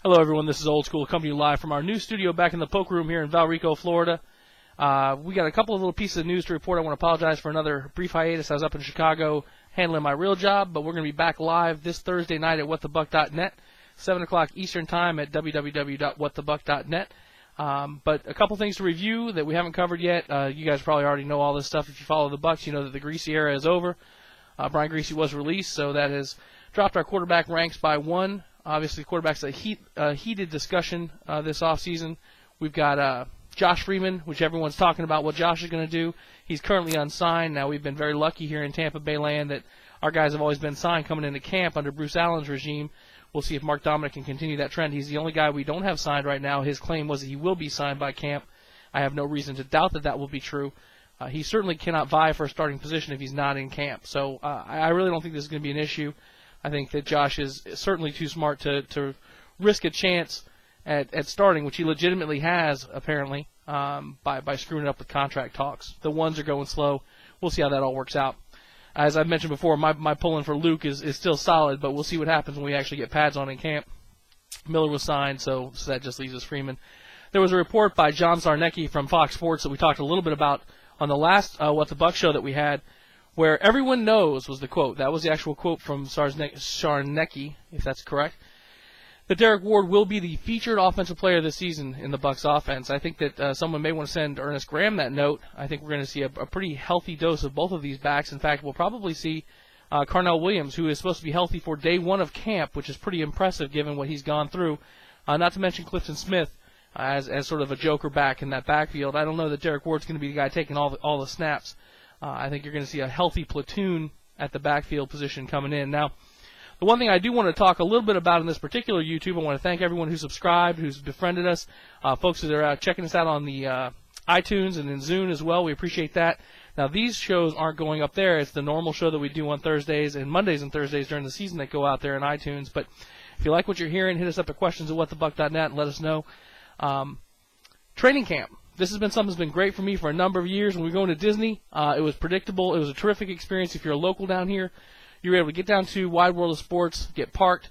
Hello, everyone. This is Old School coming to you live from our new studio back in the Poke Room here in Valrico, Florida. We got a couple of little pieces of news to report. I want to apologize for another brief hiatus. I was up in Chicago handling my real job, but we're going to be back live this Thursday night at whatthebuck.net, 7 o'clock Eastern Time at www.whatthebuck.net. But a couple things to review that we haven't covered yet. You guys probably already know all this stuff. If you follow the Bucks, you know that the Greasy era is over. Brian Greasy was released, so that has dropped our quarterback ranks by one. Obviously, quarterback's a heated discussion this offseason. We've got Josh Freeman, which everyone's talking about what Josh is going to do. He's currently unsigned. Now, we've been very lucky here in Tampa Bay land that our guys have always been signed coming into camp under Bruce Allen's regime. We'll see if Mark Dominic can continue that trend. He's the only guy we don't have signed right now. His claim was that he will be signed by camp. I have no reason to doubt that that will be true. He certainly cannot vie for a starting position if he's not in camp. So I really don't think this is going to be an issue. I think that Josh is certainly too smart to risk a chance at starting, which he legitimately has, apparently, by screwing it up with contract talks. The ones are going slow. We'll see how that all works out. As I mentioned before, my pull-in for Luke is still solid, but we'll see what happens when we actually get pads on in camp. Miller was signed, so that just leaves us Freeman. There was a report by John Sarnecki from Fox Sports that we talked a little bit about on the last What the Buck show that we had, where everyone knows was the quote. That was the actual quote from Sarnecki, if that's correct. That Derrick Ward will be the featured offensive player this season in the Bucs offense. I think that someone may want to send Ernest Graham that note. I think we're going to see a pretty healthy dose of both of these backs. In fact, we'll probably see Carnell Williams, who is supposed to be healthy for day one of camp, which is pretty impressive given what he's gone through. Not to mention Clifton Smith as sort of a joker back in that backfield. I don't know that Derrick Ward's going to be the guy taking all the snaps. I think you're going to see a healthy platoon at the backfield position coming in. Now, the one thing I do want to talk a little bit about in this particular YouTube, I want to thank everyone who subscribed, who's befriended us, folks that are checking us out on the iTunes and in Zune as well. We appreciate that. Now, these shows aren't going up there. It's the normal show that we do on Thursdays and Mondays and Thursdays during the season that go out there in iTunes. But if you like what you're hearing, hit us up at questions@whatthebuck.net and let us know. Training camp. This has been something that's been great for me for a number of years. When we go into Disney, it was predictable. It was a terrific experience. If you're a local down here, you were able to get down to Wide World of Sports, get parked,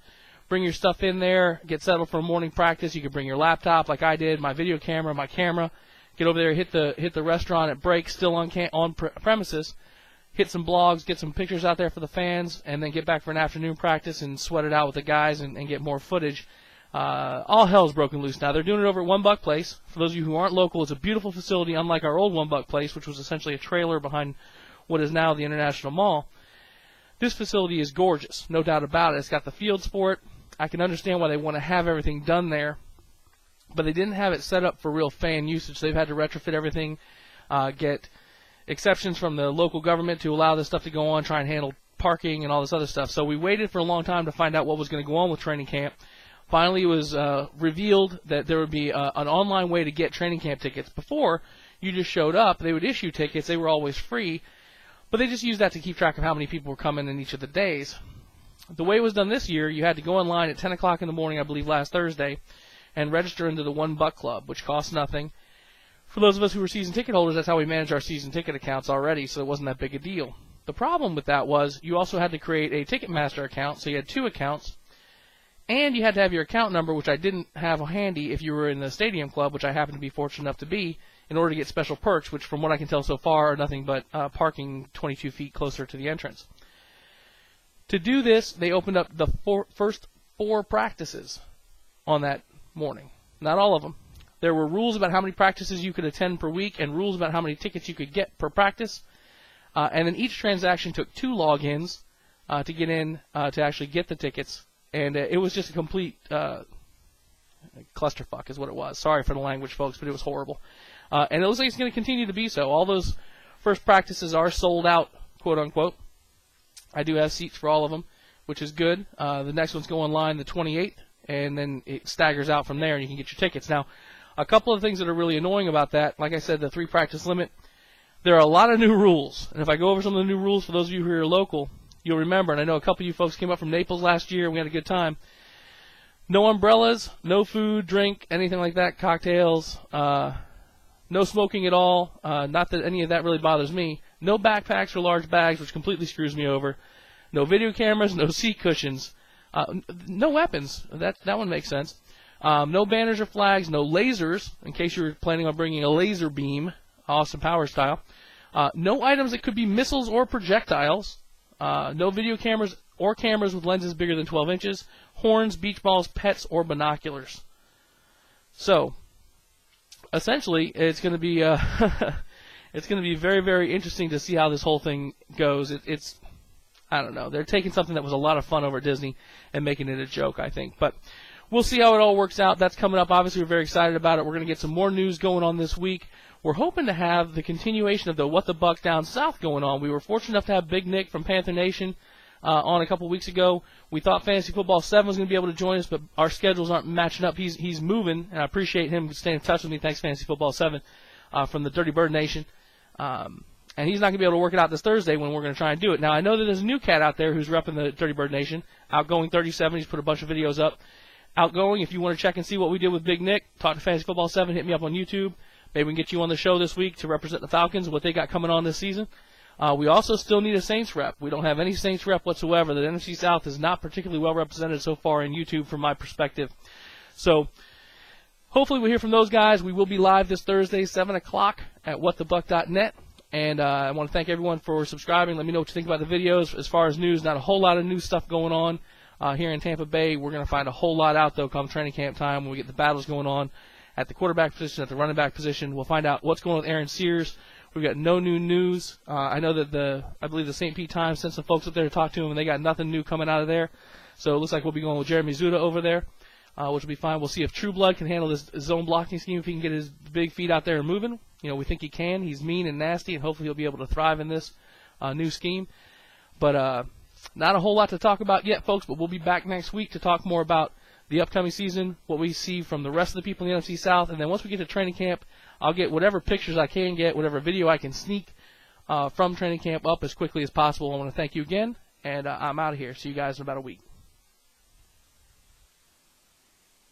bring your stuff in there, get settled for a morning practice. You could bring your laptop like I did, my video camera, my camera, get over there, hit the restaurant at break, still on premises, hit some blogs, get some pictures out there for the fans, and then get back for an afternoon practice and sweat it out with the guys and get more footage. All hell's broken loose now. They're doing it over at One Buck Place. For those of you who aren't local, it's a beautiful facility, unlike our old One Buck Place, which was essentially a trailer behind what is now the International Mall. This facility is gorgeous, no doubt about it. It's got the fields for it. I can understand why they want to have everything done there, but they didn't have it set up for real fan usage. They've had to retrofit everything, get exceptions from the local government to allow this stuff to go on, try and handle parking and all this other stuff. So we waited for a long time to find out what was going to go on with training camp. Finally, it was revealed that there would be an online way to get training camp tickets. Before, you just showed up. They would issue tickets. They were always free, but they just used that to keep track of how many people were coming in each of the days. The way it was done this year, you had to go online at 10 o'clock in the morning, I believe last Thursday, and register into the One Buck Club, which costs nothing. For those of us who were season ticket holders, that's how we manage our season ticket accounts already, so it wasn't that big a deal. The problem with that was you also had to create a Ticketmaster account, so you had two accounts. And you had to have your account number, which I didn't have handy if you were in the stadium club, which I happen to be fortunate enough to be, in order to get special perks, which from what I can tell so far are nothing but parking 22 feet closer to the entrance. To do this, they opened up the first 4 practices on that morning. Not all of them. There were rules about how many practices you could attend per week and rules about how many tickets you could get per practice. And then each transaction took 2 logins to get in to actually get the tickets. And it was just a complete clusterfuck is what it was. Sorry for the language, folks, but it was horrible. And it looks like it's going to continue to be so. All those first practices are sold out, quote unquote. I do have seats for all of them, which is good. The next one's go online the 28th, and then it staggers out from there, and you can get your tickets. Now, a couple of things that are really annoying about that, like I said, the 3 practice limit, there are a lot of new rules. And if I go over some of the new rules for those of you who are local, you'll remember, and I know a couple of you folks came up from Naples last year, and we had a good time. No umbrellas, no food, drink, anything like that, cocktails, no smoking at all, not that any of that really bothers me. No backpacks or large bags, which completely screws me over. No video cameras, no seat cushions, no weapons. That one makes sense. No banners or flags, no lasers, in case you were planning on bringing a laser beam, Austin Powers style. No items that could be missiles or projectiles. No video cameras or cameras with lenses bigger than 12 inches. Horns, beach balls, pets, or binoculars. So, essentially, it's going to be it's going to be very, very interesting to see how this whole thing goes. It's I don't know. They're taking something that was a lot of fun over at Disney and making it a joke, I think. But we'll see how it all works out. That's coming up. Obviously, we're very excited about it. We're going to get some more news going on this week. We're hoping to have the continuation of the What the Buck Down South going on. We were fortunate enough to have Big Nick from Panther Nation on a couple weeks ago. We thought Fantasy Football 7 was going to be able to join us, but our schedules aren't matching up. He's moving, and I appreciate him staying in touch with me. Thanks, Fantasy Football 7, from the Dirty Bird Nation. And he's not going to be able to work it out this Thursday when we're going to try and do it. Now, I know that there's a new cat out there who's repping the Dirty Bird Nation, Outgoing 37. He's put a bunch of videos up. Outgoing, if you want to check and see what we did with Big Nick, talk to Fantasy Football 7, hit me up on YouTube. Maybe we can get you on the show this week to represent the Falcons and what they got coming on this season. We also still need a Saints rep. We don't have any Saints rep whatsoever. The NFC South is not particularly well represented so far in YouTube from my perspective. So hopefully we'll hear from those guys. We will be live this Thursday, 7 o'clock at whatthebuck.net. And I want to thank everyone for subscribing. Let me know what you think about the videos. As far as news, not a whole lot of new stuff going on here in Tampa Bay. We're going to find a whole lot out, though, come training camp time when we get the battles going on at the quarterback position, at the running back position. We'll find out what's going on with Aaron Sears. We've got no new news. I know that I believe the St. Pete Times sent some folks up there to talk to him, and they got nothing new coming out of there. So it looks like we'll be going with Jeremy Zuda over there, which will be fine. We'll see if True Blood can handle this zone blocking scheme, if he can get his big feet out there and moving. You know, we think he can. He's mean and nasty, and hopefully he'll be able to thrive in this new scheme. But not a whole lot to talk about yet, folks, but we'll be back next week to talk more about the upcoming season, what we see from the rest of the people in the NFC South, and then once we get to training camp, I'll get whatever pictures I can get, whatever video I can sneak from training camp up as quickly as possible. I want to thank you again, and I'm out of here. See you guys in about a week.